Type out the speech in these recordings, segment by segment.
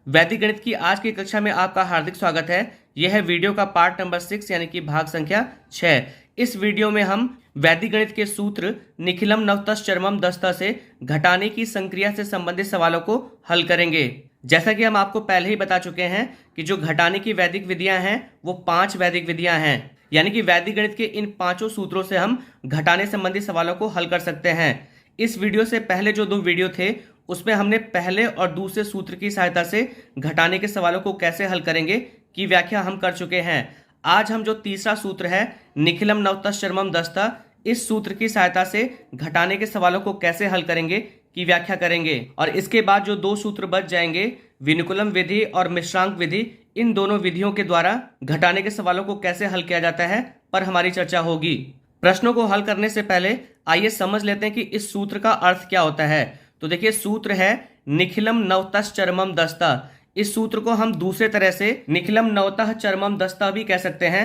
वैदिक गणित की आज की कक्षा में आपका हार्दिक स्वागत है। यह है वीडियो का पार्ट नंबर 6 यानी कि भाग संख्या 6। इस वीडियो में हम वैदिक गणित के सूत्र निखिलम नवतस् चरमम दस्ता से घटाने की संक्रिया से संबंधित सवालों को हल करेंगे। जैसा कि हम आपको पहले ही बता चुके हैं कि जो घटाने की वैदिक विधियां हैं वो 5 वैदिक विधियां हैं, यानी कि वैदिक गणित के इन 5 सूत्रों से हम घटाने संबंधी सवालों को हल कर सकते हैं। इस वीडियो से पहले जो 2 वीडियो थे उसमें हमने पहले और दूसरे सूत्र की सहायता से घटाने के सवालों को कैसे हल करेंगे की व्याख्या हम कर चुके हैं। आज हम जो तीसरा सूत्र है निखिलम नवतस् चरमम दस्ता, इस सूत्र की सहायता से घटाने के सवालों को कैसे हल करेंगे की व्याख्या करेंगे। और इसके बाद जो 2 सूत्र बच जाएंगे विनुकुलम विधि और मिश्रांक विधि, इन दोनों विधियों के द्वारा घटाने के सवालों को कैसे हल किया जाता है पर हमारी चर्चा होगी। प्रश्नों को हल करने से पहले आइए समझ लेते हैं कि इस सूत्र का अर्थ क्या होता है। तो देखिए, सूत्र है निखिलम नवतस् चरमम दस्ता। इस सूत्र को हम दूसरे तरह से निखिलम नवतः चरमम दस्ता भी कह सकते हैं।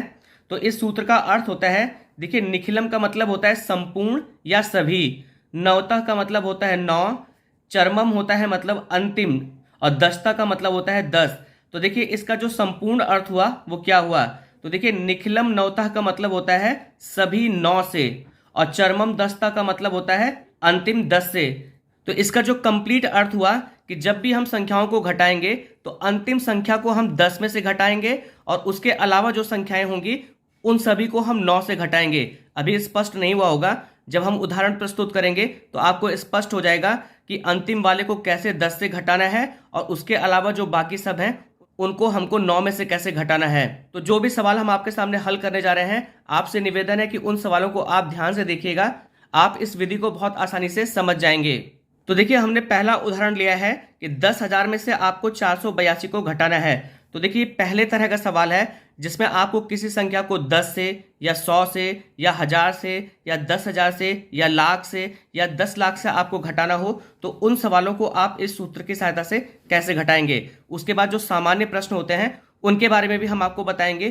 तो इस सूत्र का अर्थ होता है, देखिए, निखिलम का मतलब होता है संपूर्ण या सभी, नवतः का मतलब होता है 9, चरमम होता है मतलब अंतिम, और दस्ता का मतलब होता है 10। तो देखिए, इसका जो संपूर्ण अर्थ हुआ वो क्या हुआ। तो देखिए, निखिलम नवतः का मतलब होता है सभी 9 से, और चरमम दस्ता का मतलब होता है अंतिम 10 से। तो इसका जो कंप्लीट अर्थ हुआ कि जब भी हम संख्याओं को घटाएंगे तो अंतिम संख्या को हम 10 में से घटाएंगे, और उसके अलावा जो संख्याएं होंगी उन सभी को हम 9 से घटाएंगे। अभी स्पष्ट नहीं हुआ होगा, जब हम उदाहरण प्रस्तुत करेंगे तो आपको स्पष्ट हो जाएगा कि अंतिम वाले को कैसे 10 से घटाना है, और उसके अलावा जो बाकी सब हैं उनको हमको 9 में से कैसे घटाना है। तो जो भी सवाल हम आपके सामने हल करने जा रहे हैं, आपसे निवेदन है कि उन सवालों को आप ध्यान से देखिएगा, आप इस विधि को बहुत आसानी से समझ जाएंगे। तो देखिए, हमने पहला उदाहरण लिया है कि 10,000 में से आपको 482 को घटाना है। तो देखिए, पहले तरह का सवाल है जिसमें आपको किसी संख्या को 10 से या 100 से या 1000 से या 10,000 से या लाख से या 10 लाख से आपको घटाना हो, तो उन सवालों को आप इस सूत्र की सहायता से कैसे घटाएंगे। उसके बाद जो सामान्य प्रश्न होते हैं उनके बारे में भी हम आपको बताएंगे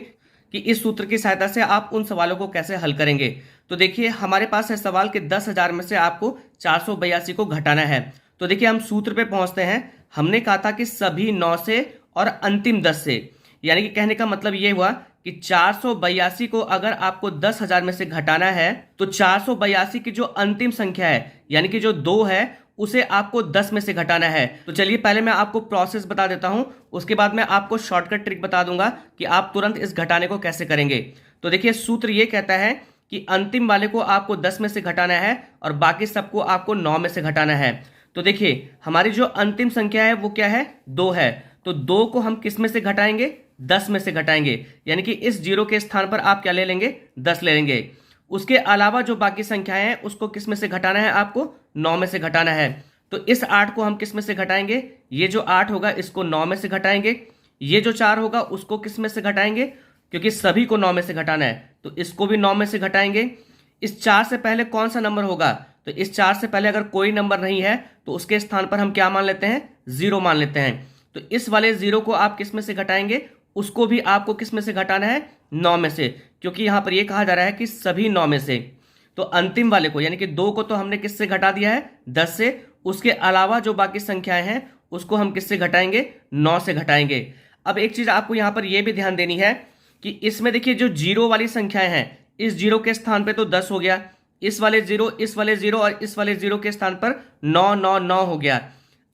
कि इस सूत्र की सहायता से आप उन सवालों को कैसे हल करेंगे। तो देखिए, हमारे पास है सवाल कि 10,000 में से आपको 482 को घटाना है। तो देखिए, हम सूत्र पे पहुंचते हैं। हमने कहा था कि सभी 9 से और अंतिम 10 से, यानी कि कहने का मतलब ये हुआ कि 482 को अगर आपको 10,000 में से घटाना है तो 482 की जो अंतिम संख्या है यानी कि जो 2 है उसे आपको 10 में से घटाना है। तो चलिए, पहले मैं आपको प्रोसेस बता देता हूं, उसके बाद मैं आपको शॉर्टकट ट्रिक बता दूंगा कि आप तुरंत इस घटाने को कैसे करेंगे। तो देखिए, सूत्र ये कहता है कि अंतिम वाले को आपको 10 में से घटाना है और बाकी सबको आपको 9 में से घटाना है। तो देखिए, हमारी जो अंतिम संख्या है वो क्या है, 2 है। तो 2 को हम किस में से घटाएंगे, 10 में से घटाएंगे, यानी कि इस 0 के स्थान पर आप क्या ले लेंगे, 10 ले लेंगे। उसके अलावा जो बाकी संख्याएं हैं उसको किस में से घटाना है, आपको 9 में से घटाना है। तो इस 8 को हम किस में से घटाएंगे, ये जो 8 होगा इसको 9 में से घटाएंगे। ये जो 4 होगा उसको किस में से घटाएंगे, क्योंकि सभी को 9 में से घटाना है तो इसको भी 9 में से घटाएंगे। इस 4 से पहले कौन सा नंबर होगा, तो इस 4 से पहले अगर कोई नंबर नहीं है तो उसके स्थान पर हम क्या मान लेते हैं, 0 मान लेते हैं। तो इस वाले 0 को आप किस में से घटाएंगे, उसको भी आपको किस में से घटाना है, 9 में से, क्योंकि यहां पर यह कहा जा रहा है कि सभी 9 में से। तो अंतिम वाले को यानी कि 2 को तो हमने किससे घटा दिया है, 10 से। उसके अलावा जो बाकी संख्याएं हैं उसको हम किससे घटाएंगे, 9 से घटाएंगे। अब एक चीज आपको यहां पर यह भी ध्यान देनी है कि इसमें देखिए, जो 0 वाली संख्याएं हैं, इस 0 के स्थान पे तो 10 हो गया, इस वाले 0, इस वाले 0 और इस वाले 0 के स्थान पर 9 9 9 हो गया।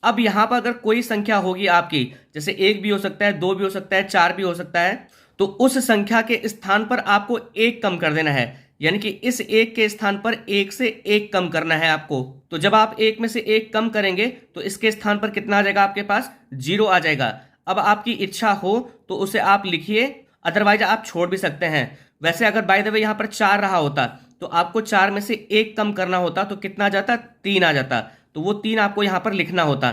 अब यहां पर अगर कोई संख्या होगी आपकी, जैसे 1 भी हो सकता है, 2 भी हो सकता है, 4 भी हो सकता है, तो उस संख्या के स्थान पर आपको 1 कम कर देना है, यानी कि इस 1 के स्थान पर 1 से 1 कम करना है आपको। तो जब आप 1 में से 1 कम करेंगे तो इसके स्थान पर कितना आ जाएगा, आपके पास 0 आ जाएगा। अब आपकी इच्छा हो तो उसे आप लिखिए, अदरवाइज आप छोड़ भी सकते हैं। वैसे अगर बाय द वे यहां पर 4 रहा होता तो आपको 4 में से 1 कम करना होता, तो कितना आ जाता, 3 आ जाता। तो वो 3 आपको यहां पर लिखना होता।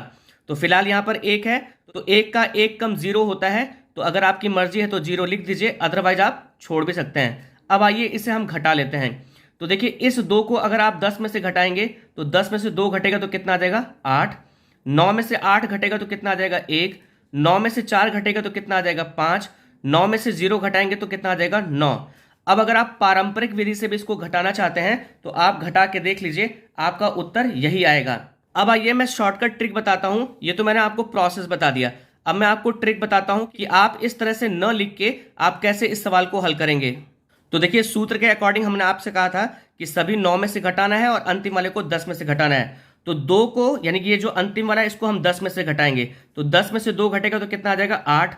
तो फिलहाल यहां पर 1 है, तो 1 का 1 कम 0 होता है। तो अगर आपकी मर्जी है तो 0 लिख दीजिए, अदरवाइज आप छोड़ भी सकते हैं। अब आइए इसे हम घटा लेते हैं। तो देखिए, इस 2 को अगर आप 10 में से घटाएंगे तो 10 में से 2 घटेगा तो कितना आ जाएगा, 8। 9 में से 8 घटेगा तो कितना आ जाएगा, 1। 9 में से 4 घटेगा तो कितना आ जाएगा, 5। 9 में से 0 घटाएंगे तो कितना आ जाएगा, 9। अब अगर आप पारंपरिक विधि से भी इसको घटाना चाहते हैं तो आप घटा के देख लीजिए, आपका उत्तर यही आएगा। अब आइए मैं शॉर्टकट ट्रिक बताता हूं। ये तो मैंने आपको प्रोसेस बता दिया। अब मैं आपको ट्रिक बताता हूं कि आप इस तरह से न लिख के आप कैसे इस सवाल को हल करेंगे। तो देखिए, सूत्र के अकॉर्डिंग हमने आपसे कहा था कि सभी 9 में से घटाना है और अंतिम वाले को 10 में से घटाना है। तो 2 को, यानी कि ये जो अंतिम वाला है, इसको हम 10 में से घटाएंगे। तो 10 में से 2 घटेगा तो कितना आ जाएगा? 8।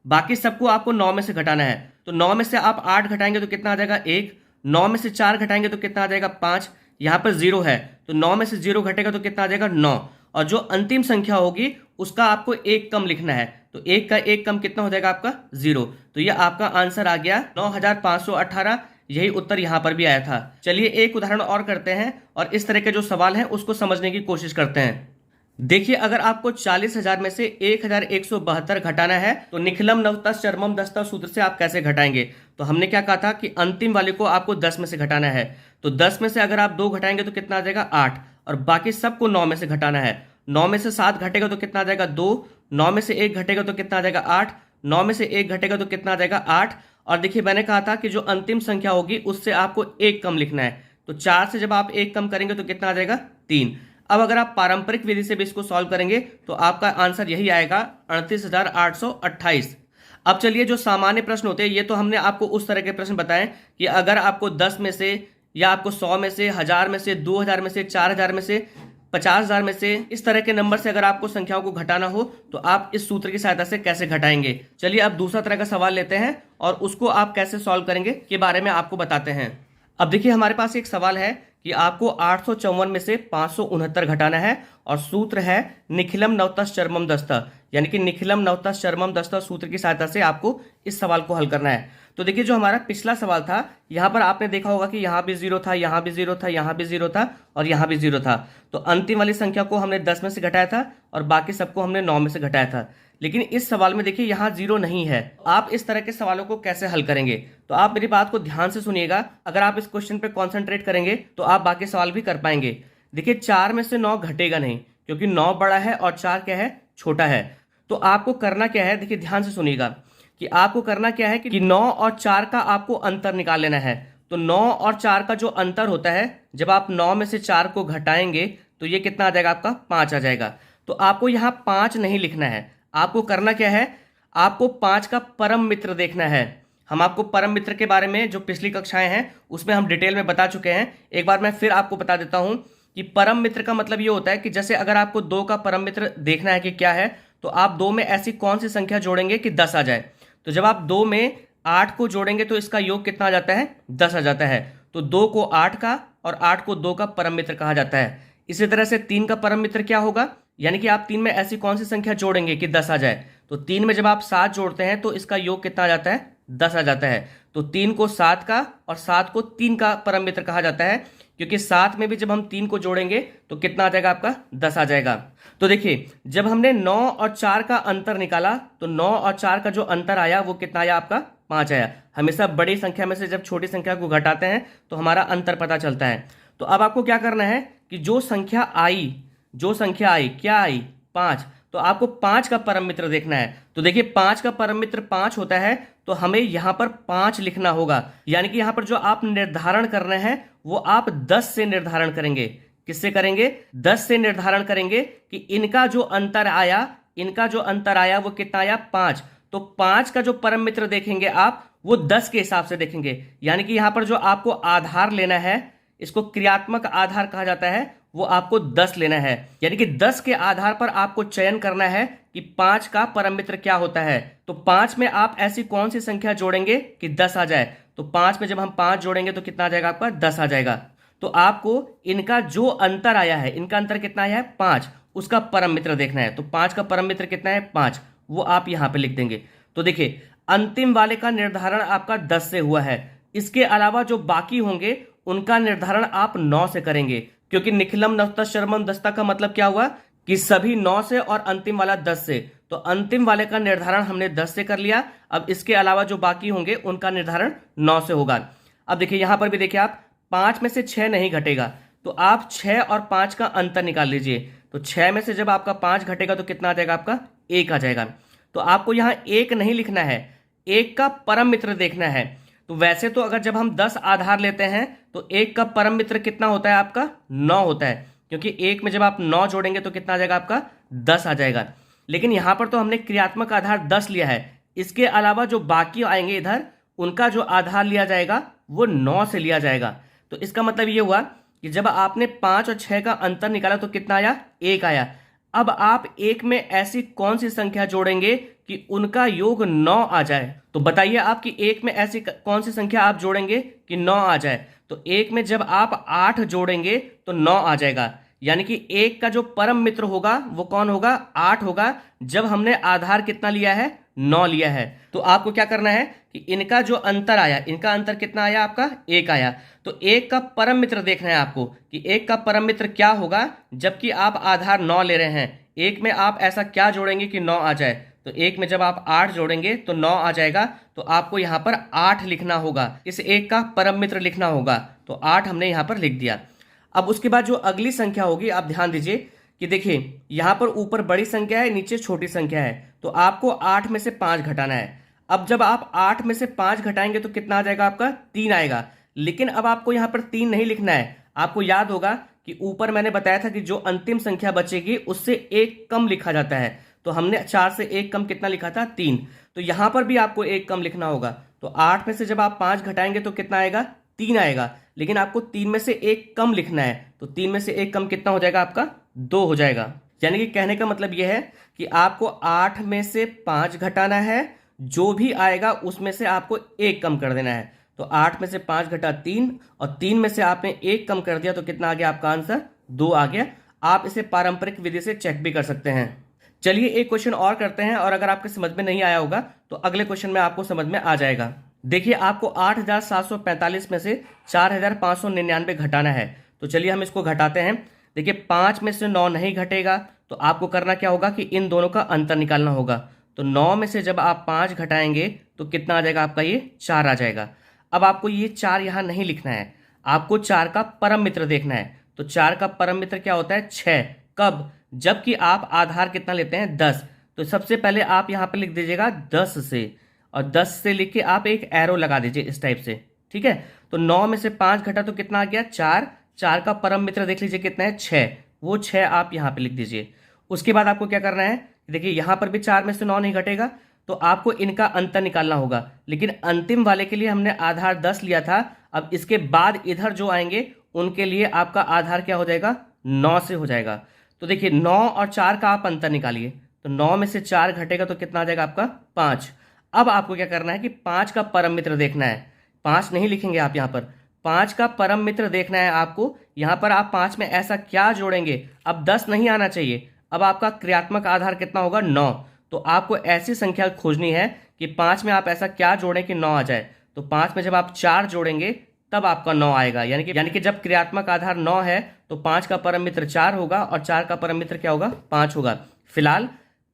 बाकी सबको आपको 9 में से घटाना है। तो 9 में से आप 8 घटाएंगे तो कितना आ जाएगा? 1। 9 में से 4 घटाएंगे तो कितना आ जाएगा? 5। यहाँ पर 0 है, तो 9 में से 0 घटेगा तो कितना आ जाएगा? 9। और जो अंतिम संख्या होगी उसका आपको एक कम लिखना है। तो एक का एक कम कितना हो जाएगा आपका? 0। तो ये आपका आंसर आ गया 9518। यही उत्तर यहां पर भी आया था। चलिए एक उदाहरण और करते हैं और इस तरह के जो सवाल हैं उसको समझने की कोशिश करते हैं। देखिए, अगर आपको 40,000 में से 1172 घटाना है तो निखिलम नवतस चरमम दस्ता सूत्र से आप कैसे घटाएंगे? तो हमने क्या कहा था कि अंतिम वाले को आपको 10 में से घटाना है। तो 10 में से अगर आप 2 घटाएंगे तो कितना आ जाएगा? 8। और बाकी सबको 9 में से घटाना है। 9 में से 7 घटेगा तो कितना आ जाएगा? 2। 9 में से 1 घटेगा तो कितना आ जाएगा? 8। 9 में से 1 घटेगा तो कितना आ जाएगा? 8। और देखिए, मैंने कहा था कि जो अंतिम संख्या होगी उससे आपको एक कम लिखना है। तो 4 से जब आप एक कम करेंगे तो कितना आ जाएगा? 3। अब अगर आप पारंपरिक विधि से भी इसको सॉल्व करेंगे तो आपका आंसर यही आएगा, 38,828। अब चलिए, जो सामान्य प्रश्न होते हैं, ये तो हमने आपको उस तरह के प्रश्न बताएं कि अगर आपको 10 में से, या आपको 100 में से, 1000 में से, 2000 में से, 4000 में से, 50,000 में से, इस तरह के नंबर से अगर आपको संख्याओं को घटाना हो तो आप इस सूत्र की सहायता से कैसे घटाएंगे। चलिए अब दूसरा तरह का सवाल लेते हैं और उसको आप कैसे सॉल्व करेंगे के बारे में आपको बताते हैं। अब देखिए, हमारे पास एक सवाल है कि आपको 854 में से 569 घटाना है और सूत्र है निखिलम नवतस चरमम दस्ता, यानी कि निखिलम नवतस चरमम दस्ता सूत्र की सहायता से आपको इस सवाल को हल करना है। तो देखिए, जो हमारा पिछला सवाल था, यहां पर आपने देखा होगा कि यहां भी 0 था, यहां भी 0 था, यहां भी 0 था और यहां भी 0 था। तो अंतिम वाली संख्या को हमने 10 में से घटाया था और बाकी सबको हमने 9 में से घटाया था। लेकिन इस सवाल में देखिए, यहां 0 नहीं है। आप इस तरह के सवालों को कैसे हल करेंगे? तो आप मेरी बात को ध्यान से सुनिएगा। अगर आप इस क्वेश्चन पे कॉन्सेंट्रेट करेंगे तो आप बाकी सवाल भी कर पाएंगे। देखिए, 4 में से 9 घटेगा नहीं, क्योंकि 9 बड़ा है और 4 क्या है? छोटा है। तो आपको करना क्या है? देखिए, ध्यान से सुनिएगा कि आपको करना क्या है कि 9 और 4 का आपको अंतर निकाल लेना है। तो 9 और 4 का जो अंतर होता है, जब आप 9 में से 4 को घटाएंगे तो ये कितना आ जाएगा? आपका 5 आ जाएगा। तो आपको यहाँ 5 नहीं लिखना है। आपको करना क्या है? आपको 5 का परम मित्र देखना है। हम आपको परम मित्र के बारे में जो पिछली कक्षाएं हैं उसमें हम डिटेल में बता चुके हैं। एक बार मैं फिर आपको बता देता हूं कि परम मित्र का मतलब ये होता है कि जैसे अगर आपको 2 का परम मित्र देखना है कि क्या है, तो आप 2 में ऐसी कौन सी संख्या जोड़ेंगे कि 10 आ जाए। तो जब आप 2 में 8 को जोड़ेंगे तो इसका योग कितना आ जाता है? 10 आ जाता है। तो 2 को 8 का और 8 को 2 का परम मित्र कहा जाता है। इसी तरह से 3 का परम मित्र क्या होगा? यानी कि आप 3 में ऐसी कौन सी संख्या जोड़ेंगे कि 10 आ जाए। तो 3 में जब आप 7 जोड़ते हैं तो इसका योग कितना आ जाता है? 10 आ जाता है। तो 3 को 7 का और 7 को 3 का परम मित्र कहा जाता है, क्योंकि 7 में भी जब हम 3 को जोड़ेंगे तो कितना आ जाएगा? आपका 10 आ जाएगा। तो देखिए, जब हमने 9 और 4 का अंतर निकाला तो 9 और 4 का जो अंतर आया वो कितना आया? आपका 5 आया। हमेशा बड़ी संख्या में से जब छोटी संख्या को घटाते हैं तो हमारा अंतर पता चलता है। तो अब आपको क्या करना है कि जो संख्या आई क्या आई? 5। तो आपको 5 का परम मित्र देखना है। तो देखिए, 5 का परम मित्र 5 होता है, तो हमें यहां पर 5 लिखना होगा। यानी कि यहां पर जो आप निर्धारण कर रहे हैं वो आप 10 से निर्धारण करेंगे। किससे करेंगे? 10 से निर्धारण करेंगे कि इनका जो अंतर आया वो कितना आया? 5। तो 5 का जो परम मित्र देखेंगे आप, वो 10 के हिसाब से देखेंगे। यानी कि यहां पर जो आपको आधार लेना है, इसको क्रियात्मक आधार कहा जाता है, वो आपको 10 लेना है। यानी कि 10 के आधार पर आपको चयन करना है कि 5 का परम मित्र क्या होता है। तो 5 में आप ऐसी कौन सी संख्या जोड़ेंगे कि 10 आ जाए। तो 5 में जब हम 5 जोड़ेंगे तो कितना आ जाएगा? आपका 10 आ जाएगा। तो आपको इनका जो अंतर आया है, इनका अंतर कितना आया है? 5, उसका परम मित्र देखना है। तो 5 का परम मित्र कितना है? 5, वो आप यहां पे लिख देंगे। तो देखिए, अंतिम वाले का निर्धारण आपका 10 से हुआ है। इसके अलावा जो बाकी होंगे उनका निर्धारण आप 9 से करेंगे, क्योंकि निखिलम नवतस चरमम दस्ता का मतलब क्या हुआ कि सभी 9 से और अंतिम वाला 10 से। तो अंतिम वाले का निर्धारण हमने 10 से कर लिया। अब इसके अलावा जो बाकी होंगे उनका निर्धारण 9 से होगा। अब देखिए, यहां पर भी देखिए, आप 5 में से 6 नहीं घटेगा, तो आप 6 और 5 का अंतर निकाल लीजिए। तो 6 में से जब आपका 5 घटेगा तो कितना आ जाएगा? आपका 1 आ जाएगा। तो आपको यहां 1 नहीं लिखना है, 1 का परम मित्र देखना है। तो वैसे तो अगर जब हम 10 आधार लेते हैं तो 1 का परम मित्र कितना होता है? आपका 9 होता है, क्योंकि 1 में जब आप 9 जोड़ेंगे तो कितना आ जाएगा? आपका 10 आ जाएगा। लेकिन यहाँ पर तो हमने क्रियात्मक आधार 10 लिया है, इसके अलावा जो बाकी आएंगे इधर उनका जो आधार लिया जाएगा वो 9 से लिया जाएगा। तो इसका मतलब ये हुआ कि जब आपने 5 और 6 का अंतर निकाला तो कितना आया, 1 आया। अब आप एक में ऐसी कौन सी संख्या जोड़ेंगे कि उनका योग 9 आ जाए। तो बताइए आप कि एक में ऐसी कौन सी संख्या आप जोड़ेंगे कि 9 आ जाए। तो एक में जब आप 8 जोड़ेंगे तो 9 आ जाएगा, यानी कि एक का जो परम मित्र होगा वो कौन होगा, 8 होगा, जब हमने आधार कितना लिया है, 9 लिया है। तो आपको क्या करना है कि इनका जो अंतर आया, इनका अंतर कितना आया आपका, 1 आया। तो एक का परम मित्र देखना है आपको कि एक का परम मित्र क्या होगा जबकि आप आधार 9 ले रहे हैं। एक में आप ऐसा क्या जोड़ेंगे कि 9 आ जाए। तो एक में जब आप 8 जोड़ेंगे तो 9 आ जाएगा। तो आपको यहाँ पर 8 लिखना होगा, इस एक का परम मित्र लिखना होगा। तो 8 हमने यहाँ पर लिख दिया। अब उसके बाद जो अगली संख्या होगी, आप ध्यान दीजिए कि देखिए यहाँ पर ऊपर बड़ी संख्या है, नीचे छोटी संख्या है। तो आपको 8 में से 5 घटाना है। अब जब आप 8 में से 5 घटाएंगे तो कितना आ जाएगा आपका, 3 आएगा। लेकिन अब आपको यहाँ पर 3 नहीं लिखना है। आपको याद होगा कि ऊपर मैंने बताया था कि जो अंतिम संख्या बचेगी उससे एक कम लिखा जाता है। तो हमने 4 से एक कम कितना लिखा था, 3। तो यहाँ पर भी आपको एक कम लिखना होगा। तो 8 में से जब आप 5 घटाएंगे तो कितना आएगा, 3 आएगा। लेकिन आपको 3 में से एक कम लिखना है। तो 3 में से एक कम कितना हो जाएगा आपका, 2 हो जाएगा। यानी कि कहने का मतलब यह है कि आपको 8 में से 5 घटाना है, जो भी आएगा उसमें से आपको एक कम कर देना है। तो 8 में से 5 घटा 3 और 3 में से आपने एक कम कर दिया तो कितना आ गया आपका आंसर, 2 आ गया। आप इसे पारंपरिक विधि से चेक भी कर सकते हैं। चलिए एक क्वेश्चन और करते हैं, और अगर आपके समझ में नहीं आया होगा तो अगले क्वेश्चन में आपको समझ में आ जाएगा। देखिए आपको 8745 में से 4599 घटाना है। तो चलिए हम इसको घटाते हैं। देखिए 5 में से 9 नहीं घटेगा, तो आपको करना क्या होगा कि इन दोनों का अंतर निकालना होगा। तो 9 में से जब आप 5 घटाएंगे तो कितना आ जाएगा आपका, ये 4 आ जाएगा। अब आपको ये 4 यहाँ नहीं लिखना है, आपको 4 का परम मित्र देखना है। तो 4 का परम मित्र क्या होता है, 6। कब, जबकि आप आधार कितना लेते हैं, 10। तो सबसे पहले आप यहाँ पर लिख दीजिएगा 10 से, और 10 से लिख के आप एक एरो लगा दीजिए इस टाइप से, ठीक है। तो 9 में से 5 घटा तो कितना आ गया, 4। 4 का परम मित्र देख लीजिए कितना है, 6। वो 6 आप यहाँ पे लिख दीजिए। उसके बाद आपको क्या करना है, देखिए यहाँ पर भी 4 में से 9 नहीं घटेगा, तो आपको इनका अंतर निकालना होगा। लेकिन अंतिम वाले के लिए हमने आधार 10 लिया था। अब इसके बाद इधर जो आएंगे उनके लिए आपका आधार क्या हो जाएगा, 9 से हो जाएगा। तो देखिए 9 और 4 का आप अंतर निकालिए। तो 9 में से 4 घटेगा तो कितना आ जाएगा आपका, 5। अब आपको क्या करना है कि 5 का परम मित्र देखना है। 5 नहीं लिखेंगे आप यहाँ पर, 5 का परम मित्र देखना है आपको। यहाँ पर आप 5 में ऐसा क्या जोड़ेंगे, अब 10 नहीं आना चाहिए। अब आपका क्रियात्मक आधार कितना होगा, 9। तो आपको ऐसी संख्या खोजनी है कि 5 में आप ऐसा क्या जोड़ें कि 9 आ जाए। तो 5 में जब आप 4 जोड़ेंगे तब आपका 9 आएगा। यानी कि जब क्रियात्मक आधार 9 है तो 5 का परम मित्र 4 होगा, और 4 का परम मित्र क्या होगा, 5 होगा। फिलहाल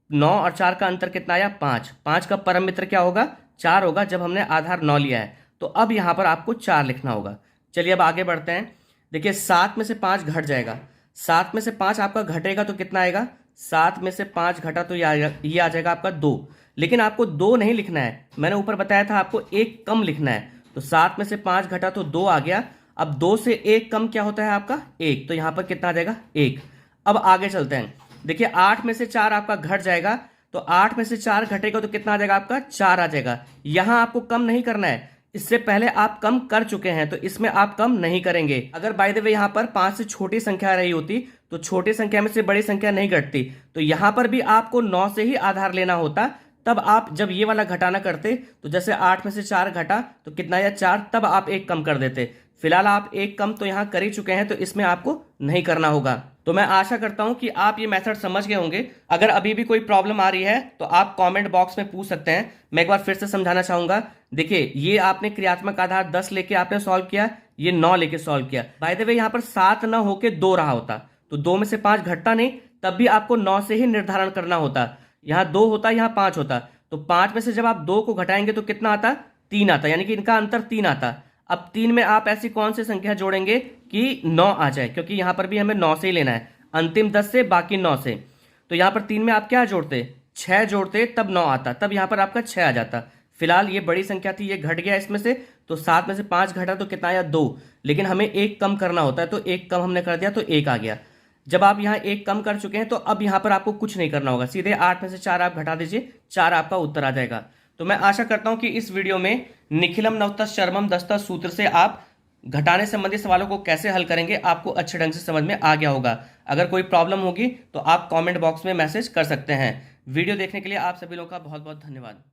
9 और 4 का अंतर कितना आया, 5। 5 का परम मित्र क्या होगा, 4 होगा, जब हमने आधार 9 लिया है। तो अब यहाँ पर आपको 4 लिखना होगा। चलिए अब आगे बढ़ते हैं। देखिए 7 में से 5 घट जाएगा। 7 में से 5 आपका घटेगा तो कितना आएगा, 7 में से 5 घटा तो ये आ जाएगा आपका 2। लेकिन आपको 2 नहीं लिखना है, मैंने ऊपर बताया था आपको एक कम लिखना है। तो 7 में से 5 घटा तो 2 आ गया। अब 2 से एक कम क्या होता है आपका, 1। तो यहाँ पर कितना आ जाएगा, 1। अब आगे चलते हैं। देखिए 8 में से 4 आपका घट जाएगा। तो 8 में से 4 घटेगा तो कितना आ जाएगा आपका, 4 आ जाएगा। यहां आपको कम नहीं करना है, इससे पहले आप कम कर चुके हैं, तो इसमें आप कम नहीं करेंगे। अगर बाय द वे यहां पर 5 से छोटी संख्या रही होती तो छोटी संख्या में से बड़ी संख्या नहीं घटती। तो यहां पर भी आपको 9 से ही आधार लेना होता। तब आप जब ये वाला घटाना करते तो जैसे 8 में से 4 घटा तो कितना आया, 4, तब आप एक कम कर देते। फिलहाल आप एक कम तो यहाँ कर ही चुके हैं, तो इसमें आपको नहीं करना होगा। तो मैं आशा करता हूं कि आप ये मेथड समझ गए होंगे। अगर अभी भी कोई प्रॉब्लम आ रही है तो आप कमेंट बॉक्स में पूछ सकते हैं। मैं एक बार फिर से समझाना चाहूंगा। देखिए ये आपने क्रियात्मक आधार 10 लेके आपने सॉल्व किया, ये 9 लेके सॉल्व किया। बाय द वे यहाँ पर 7 न होके 2 रहा होता तो 2 में से 5 घटता नहीं, तब भी आपको 9 से ही निर्धारण करना होता। यहाँ 2 होता, यहाँ 5 होता। तो 5 में से जब आप 2 को घटाएंगे तो कितना आता, 3 आता, यानी कि इनका अंतर 3 आता। अब 3 में आप ऐसी कौन सी संख्या जोड़ेंगे कि 9 आ जाए, क्योंकि यहां पर भी हमें 9 से ही लेना है, अंतिम 10 से बाकी 9 से। तो यहां पर 3 में आप क्या जोड़ते, 6 जोड़ते, तब 9 आता, तब यहां पर आपका 6 आ जाता। फिलहाल ये बड़ी संख्या थी, ये घट गया इसमें से। तो 7 में से 5 घटा तो कितना आया, 2। लेकिन हमें एक कम करना होता है, तो एक कम हमने कर दिया तो 1 आ गया। जब आप यहाँ 1 कम कर चुके हैं तो अब यहाँ पर आपको कुछ नहीं करना होगा, सीधे 8 में से 4 आप घटा दीजिए, 4 आपका उत्तर आ जाएगा। तो मैं आशा करता हूं कि इस वीडियो में निखिलम नवतस चरमम दस्तः सूत्र से आप घटाने संबंधी सवालों को कैसे हल करेंगे आपको अच्छे ढंग से समझ में आ गया होगा। अगर कोई प्रॉब्लम होगी तो आप कमेंट बॉक्स में मैसेज कर सकते हैं। वीडियो देखने के लिए आप सभी लोगों का बहुत बहुत धन्यवाद।